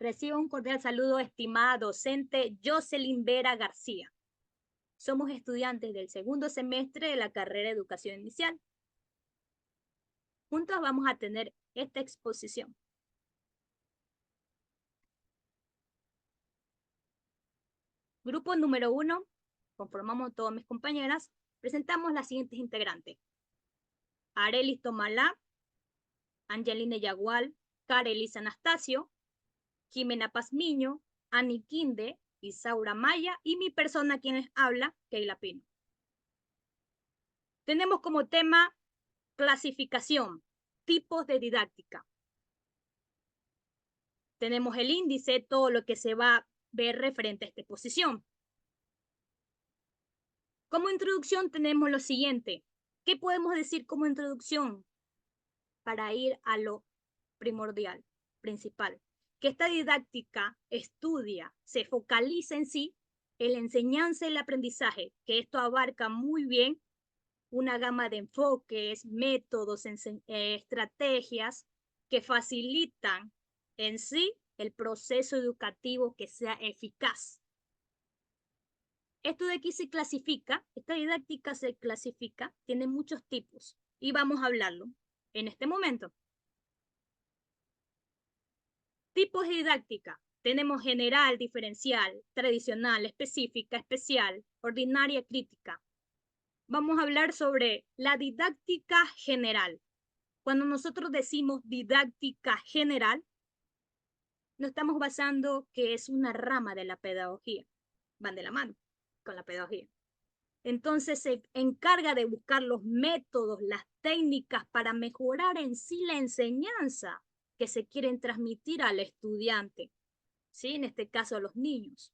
Reciba un cordial saludo, estimada docente Jocelyn Vera García. Somos estudiantes del segundo semestre de la carrera de Educación Inicial. Juntos vamos a tener esta exposición. Grupo número 1, conformamos todas mis compañeras, presentamos las siguientes integrantes. Arelis Tomalá, Angeline Yagual, Carelis Anastasio, Jimena Pazmiño, Ani Quinde, Isaura Maya y mi persona quien les habla, Keila Pino. Tenemos como tema clasificación, tipos de didáctica. Tenemos el índice, todo lo que se va a ver referente a esta exposición. Como introducción tenemos lo siguiente. ¿Qué podemos decir como introducción? Para ir a lo primordial, principal. Que esta didáctica estudia, se focaliza en sí en la enseñanza y el aprendizaje, que esto abarca muy bien una gama de enfoques, métodos, estrategias que facilitan en sí el proceso educativo que sea eficaz. Esto de aquí se clasifica, esta didáctica se clasifica, tiene muchos tipos y vamos a hablarlo en este momento. Tipos de didáctica. Tenemos general, diferencial, tradicional, específica, especial, ordinaria, crítica. Vamos a hablar sobre la didáctica general. Cuando nosotros decimos didáctica general, nos estamos basando que es una rama de la pedagogía. Van de la mano con la pedagogía. Entonces se encarga de buscar los métodos, las técnicas para mejorar en sí la enseñanza que se quieren transmitir al estudiante, ¿sí? En este caso a los niños.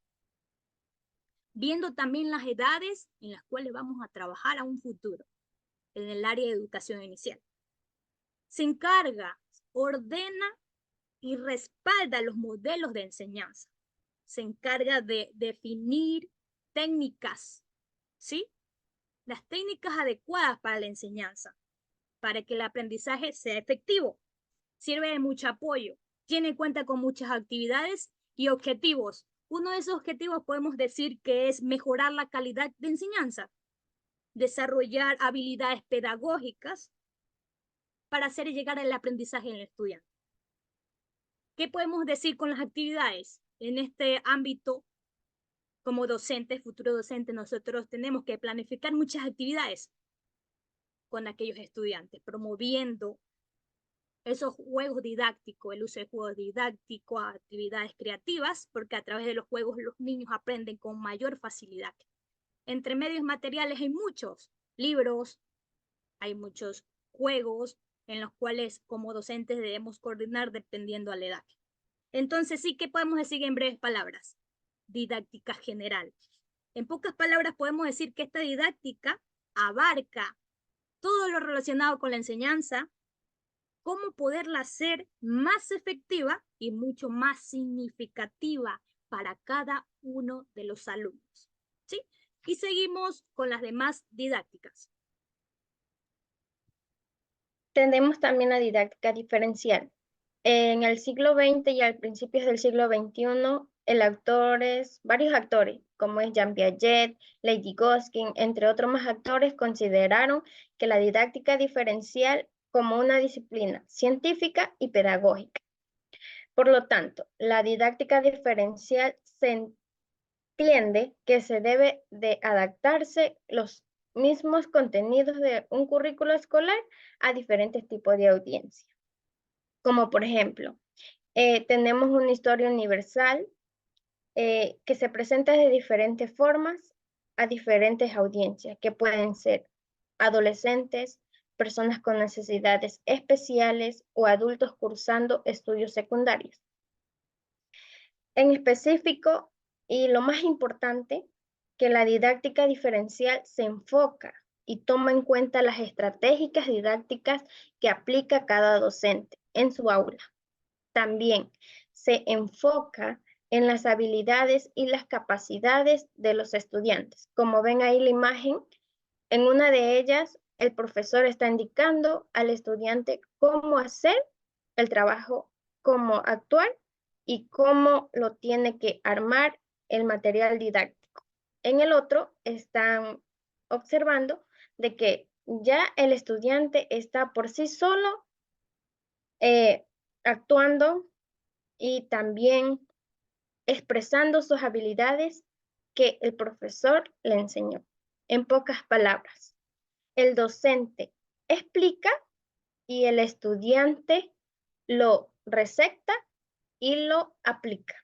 Viendo también las edades en las cuales vamos a trabajar a un futuro en el área de educación inicial. Se encarga, ordena y respalda los modelos de enseñanza. Se encarga de definir técnicas, ¿sí? Las técnicas adecuadas para la enseñanza, para que el aprendizaje sea efectivo. Sirve de mucho apoyo. Tiene cuenta con muchas actividades y objetivos. Uno de esos objetivos podemos decir que es mejorar la calidad de enseñanza, desarrollar habilidades pedagógicas para hacer llegar el aprendizaje en el estudiante. ¿Qué podemos decir con las actividades? En este ámbito, como docentes, futuro docente, nosotros tenemos que planificar muchas actividades con aquellos estudiantes, promoviendo esos juegos didácticos, el uso de juegos didácticos, actividades creativas, porque a través de los juegos los niños aprenden con mayor facilidad. Entre medios materiales hay muchos libros, hay muchos juegos en los cuales como docentes debemos coordinar dependiendo a la edad. Entonces sí, ¿qué podemos decir en breves palabras? Didáctica general. En pocas palabras podemos decir que esta didáctica abarca todo lo relacionado con la enseñanza, cómo poderla hacer más efectiva y mucho más significativa para cada uno de los alumnos, ¿sí? Y seguimos con las demás didácticas. Tenemos también la didáctica diferencial. En el siglo XX y al principios del siglo XXI, varios actores, como es Jean Piaget, Lady Goskin, entre otros más actores, consideraron que la didáctica diferencial como una disciplina científica y pedagógica. Por lo tanto, la didáctica diferencial se entiende que se debe de adaptarse los mismos contenidos de un currículo escolar a diferentes tipos de audiencia. Como por ejemplo, tenemos una historia universal que se presenta de diferentes formas a diferentes audiencias, que pueden ser adolescentes, personas con necesidades especiales o adultos cursando estudios secundarios. En específico, y lo más importante, que la didáctica diferencial se enfoca y toma en cuenta las estratégicas didácticas que aplica cada docente en su aula. También se enfoca en las habilidades y las capacidades de los estudiantes. Como ven ahí la imagen, en una de ellas el profesor está indicando al estudiante cómo hacer el trabajo, cómo actuar y cómo lo tiene que armar el material didáctico. En el otro están observando de que ya el estudiante está por sí solo actuando y también expresando sus habilidades que el profesor le enseñó. En pocas palabras, el docente explica y el estudiante lo receta y lo aplica.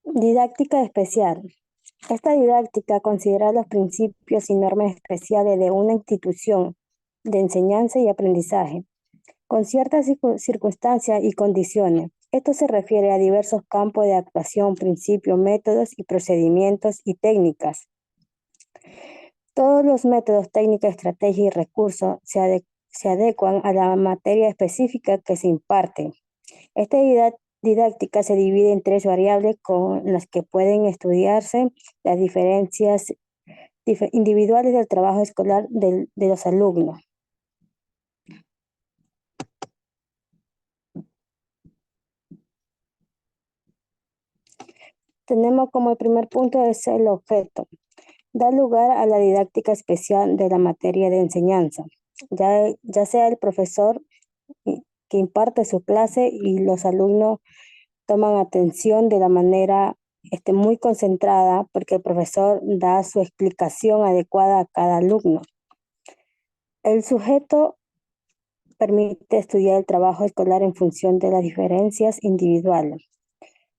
Didáctica especial. Esta didáctica considera los principios y normas especiales de una institución de enseñanza y aprendizaje, con ciertas circunstancias y condiciones. Esto se refiere a diversos campos de actuación, principios, métodos y procedimientos y técnicas. Todos los métodos, técnicas, estrategias y recursos se adecuan a la materia específica que se imparte. Esta didáctica se divide en 3 variables con las que pueden estudiarse las diferencias individuales del trabajo escolar de los alumnos. Tenemos como el primer punto es el objeto. Da lugar a la didáctica especial de la materia de enseñanza, ya sea el profesor que imparte su clase y los alumnos toman atención de la manera muy concentrada porque el profesor da su explicación adecuada a cada alumno. El sujeto permite estudiar el trabajo escolar en función de las diferencias individuales.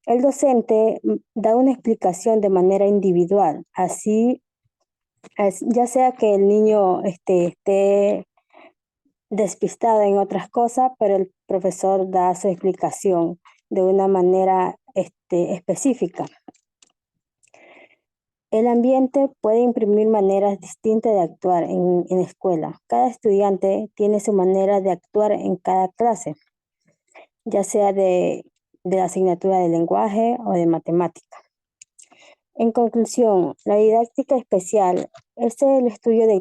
El docente da una explicación de manera individual, así ya sea que el niño esté despistado en otras cosas, pero el profesor da su explicación de una manera específica. El ambiente puede imprimir maneras distintas de actuar en la escuela. Cada estudiante tiene su manera de actuar en cada clase, ya sea de la asignatura de lenguaje o de matemática. En conclusión, la didáctica especial es el estudio de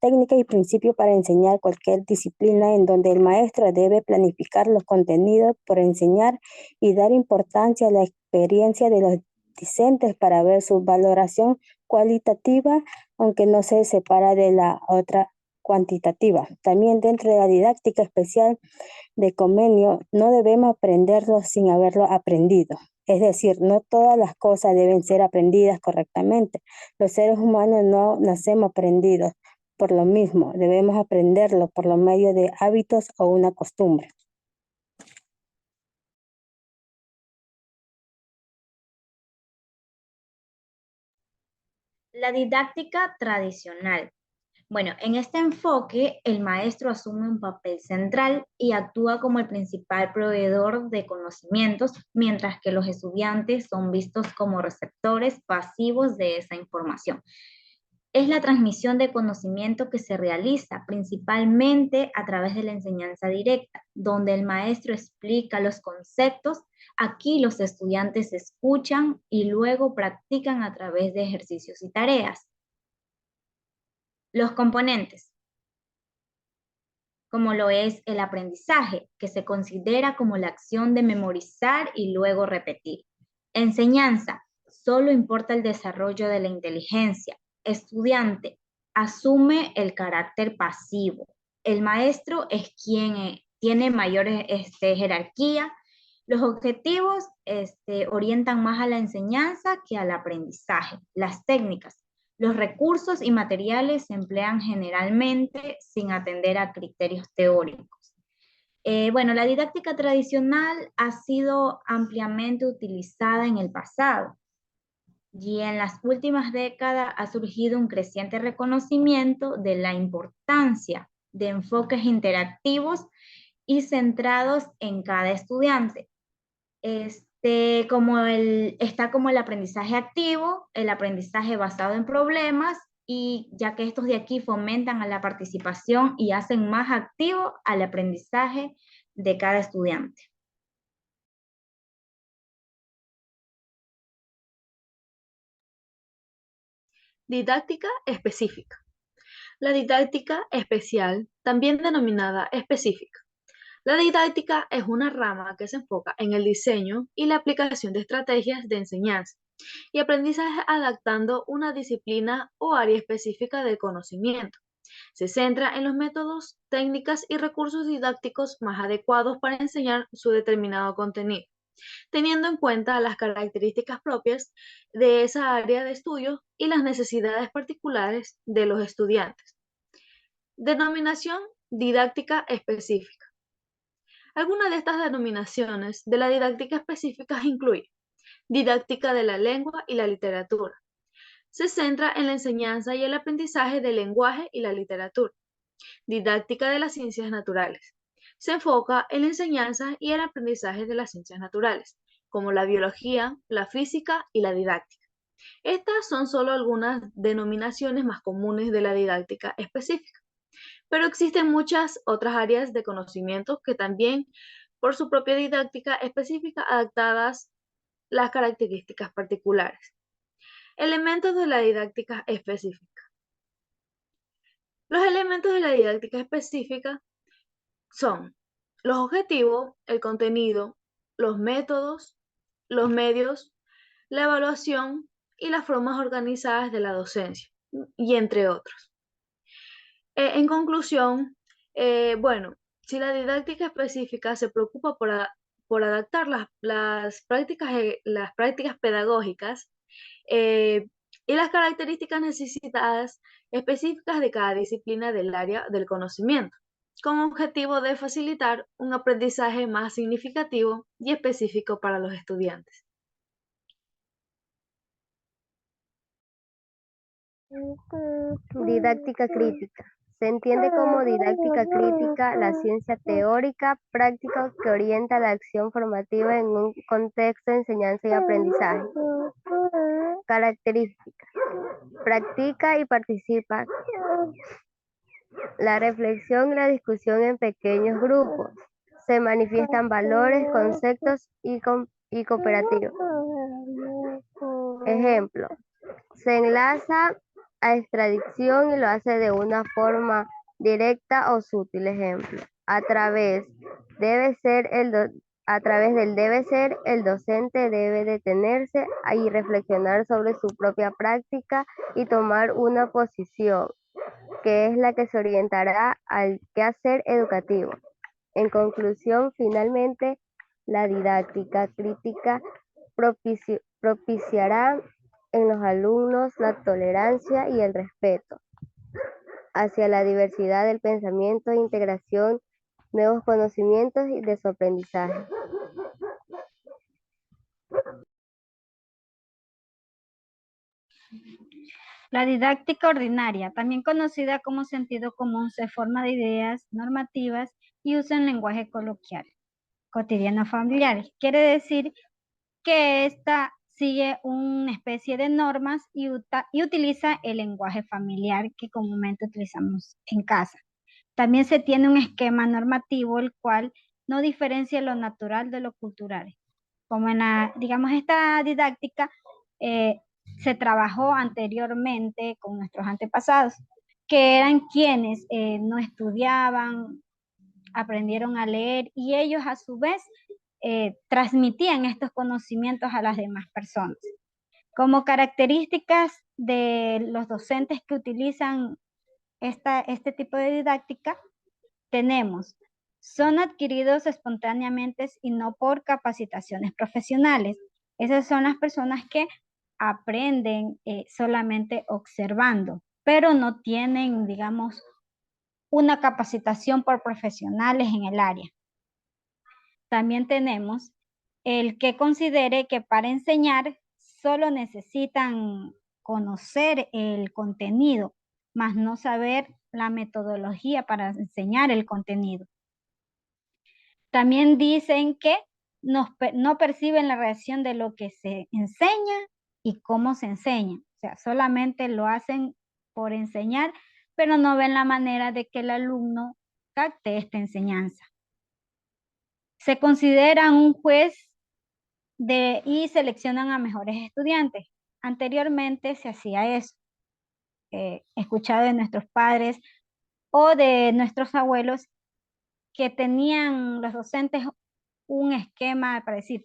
técnicas y principios para enseñar cualquier disciplina en donde el maestro debe planificar los contenidos por enseñar y dar importancia a la experiencia de los discentes para ver su valoración cualitativa, aunque no se separa de la otra cuantitativa. También dentro de la didáctica especial de convenio no debemos aprenderlo sin haberlo aprendido. Es decir, no todas las cosas deben ser aprendidas correctamente. Los seres humanos no nacemos aprendidos. Por lo mismo, debemos aprenderlo por lo medio de hábitos o una costumbre. La didáctica tradicional. Bueno, en este enfoque, el maestro asume un papel central y actúa como el principal proveedor de conocimientos, mientras que los estudiantes son vistos como receptores pasivos de esa información. Es la transmisión de conocimiento que se realiza principalmente a través de la enseñanza directa, donde el maestro explica los conceptos. Aquí los estudiantes escuchan y luego practican a través de ejercicios y tareas. Los componentes, como lo es el aprendizaje, que se considera como la acción de memorizar y luego repetir. Enseñanza, solo importa el desarrollo de la inteligencia. Estudiante, asume el carácter pasivo. El maestro es quien tiene mayor jerarquía. Los objetivos orientan más a la enseñanza que al aprendizaje. Las técnicas, los recursos y materiales se emplean generalmente sin atender a criterios teóricos. Bueno, la didáctica tradicional ha sido ampliamente utilizada en el pasado y en las últimas décadas ha surgido un creciente reconocimiento de la importancia de enfoques interactivos y centrados en cada estudiante. Está como el aprendizaje activo, el aprendizaje basado en problemas, y ya que estos de aquí fomentan a la participación y hacen más activo al aprendizaje de cada estudiante. Didáctica específica. La didáctica especial, también denominada específica. La didáctica es una rama que se enfoca en el diseño y la aplicación de estrategias de enseñanza y aprendizaje adaptando una disciplina o área específica del conocimiento. Se centra en los métodos, técnicas y recursos didácticos más adecuados para enseñar su determinado contenido, teniendo en cuenta las características propias de esa área de estudio y las necesidades particulares de los estudiantes. Denominación didáctica específica. Algunas de estas denominaciones de la didáctica específica incluyen didáctica de la lengua y la literatura. Se centra en la enseñanza y el aprendizaje del lenguaje y la literatura. Didáctica de las ciencias naturales. Se enfoca en la enseñanza y el aprendizaje de las ciencias naturales, como la biología, la física y la didáctica. Estas son solo algunas denominaciones más comunes de la didáctica específica, pero existen muchas otras áreas de conocimiento que también, por su propia didáctica específica, adaptadas las características particulares. Elementos de la didáctica específica. Los elementos de la didáctica específica son los objetivos, el contenido, los métodos, los medios, la evaluación y las formas organizadas de la docencia, y entre otros. En conclusión, bueno, si la didáctica específica se preocupa por adaptar las prácticas pedagógicas y las características necesitadas específicas de cada disciplina del área del conocimiento, con objetivo de facilitar un aprendizaje más significativo y específico para los estudiantes. Didáctica crítica. Se entiende como didáctica crítica la ciencia teórica, práctica que orienta la acción formativa en un contexto de enseñanza y aprendizaje. Características. Practica y participa. La reflexión y la discusión en pequeños grupos. Se manifiestan valores, conceptos y cooperativos. Ejemplo. Se enlaza a extradición y lo hace de una forma directa o sutil. Ejemplo, a través del debe ser, el docente debe detenerse y reflexionar sobre su propia práctica y tomar una posición, que es la que se orientará al quehacer educativo. En conclusión, finalmente, la didáctica crítica propiciará en los alumnos la tolerancia y el respeto hacia la diversidad del pensamiento e integración, nuevos conocimientos y de su aprendizaje. La didáctica ordinaria, también conocida como sentido común, se forma de ideas normativas y usa un lenguaje coloquial, cotidiano familiar. Quiere decir que esta sigue una especie de normas y utiliza el lenguaje familiar que comúnmente utilizamos en casa. También se tiene un esquema normativo el cual no diferencia lo natural de lo cultural. Como en esta didáctica se trabajó anteriormente con nuestros antepasados, que eran quienes no estudiaban, aprendieron a leer y ellos a su vez transmitían estos conocimientos a las demás personas. Como características de los docentes que utilizan este tipo de didáctica, tenemos, son adquiridos espontáneamente y no por capacitaciones profesionales. Esas son las personas que aprenden solamente observando, pero no tienen, digamos, una capacitación por profesionales en el área. También tenemos el que considere que para enseñar solo necesitan conocer el contenido, más no saber la metodología para enseñar el contenido. También dicen que no perciben la reacción de lo que se enseña y cómo se enseña. O sea, solamente lo hacen por enseñar, pero no ven la manera de que el alumno capte esta enseñanza. Se consideran un juez y seleccionan a mejores estudiantes. Anteriormente se hacía eso. escuchado de nuestros padres o de nuestros abuelos, que tenían los docentes un esquema para decir,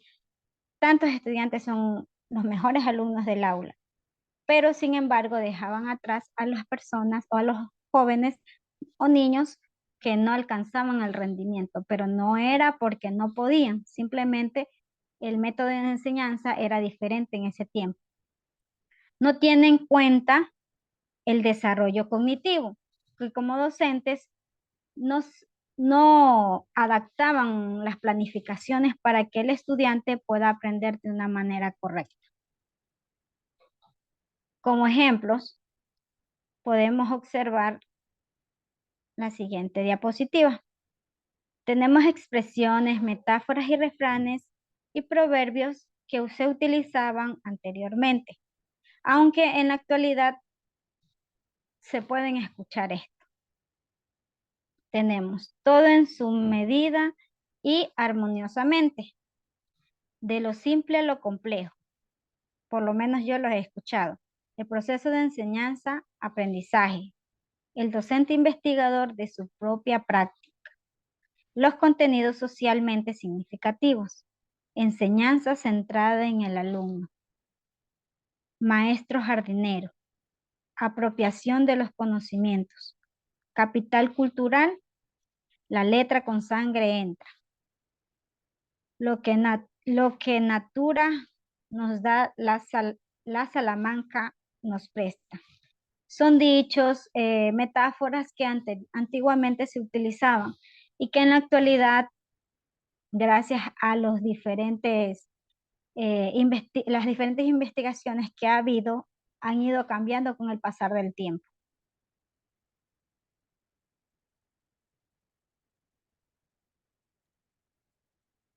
tantos estudiantes son los mejores alumnos del aula, pero sin embargo dejaban atrás a las personas o a los jóvenes o niños que no alcanzaban el rendimiento, pero no era porque no podían, simplemente el método de enseñanza era diferente en ese tiempo. No tiene en cuenta el desarrollo cognitivo, que como docentes no adaptaban las planificaciones para que el estudiante pueda aprender de una manera correcta. Como ejemplos, podemos observar la siguiente diapositiva. Tenemos expresiones, metáforas y refranes y proverbios que se utilizaban anteriormente, aunque en la actualidad se pueden escuchar esto. Tenemos todo en su medida y armoniosamente, de lo simple a lo complejo. Por lo menos yo los he escuchado. El proceso de enseñanza, aprendizaje. El docente investigador de su propia práctica. Los contenidos socialmente significativos. Enseñanza centrada en el alumno. Maestro jardinero. Apropiación de los conocimientos. Capital cultural. La letra con sangre entra. Lo que natura nos da, la Salamanca nos presta. Son dichos, metáforas que antiguamente se utilizaban y que en la actualidad, gracias a las diferentes investigaciones que ha habido, han ido cambiando con el pasar del tiempo.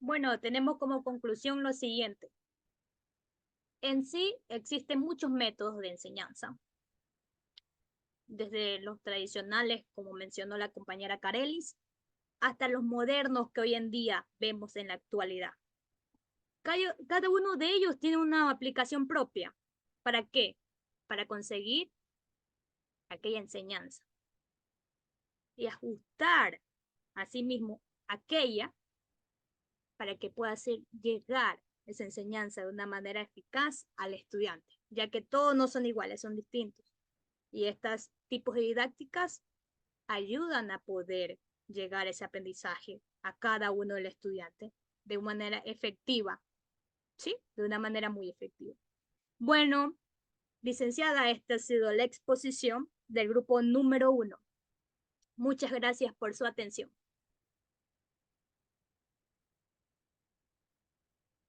Bueno, tenemos como conclusión lo siguiente. En sí, existen muchos métodos de enseñanza, desde los tradicionales, como mencionó la compañera Carelis, hasta los modernos que hoy en día vemos en la actualidad. Cada uno de ellos tiene una aplicación propia. ¿Para qué? Para conseguir aquella enseñanza y ajustar a sí mismo aquella para que pueda hacer llegar esa enseñanza de una manera eficaz al estudiante, ya que todos no son iguales, son distintos. Y estos tipos de didácticas ayudan a poder llegar a ese aprendizaje a cada uno del estudiante de una manera efectiva, ¿sí? De una manera muy efectiva. Bueno, licenciada, esta ha sido la exposición del grupo número 1. Muchas gracias por su atención.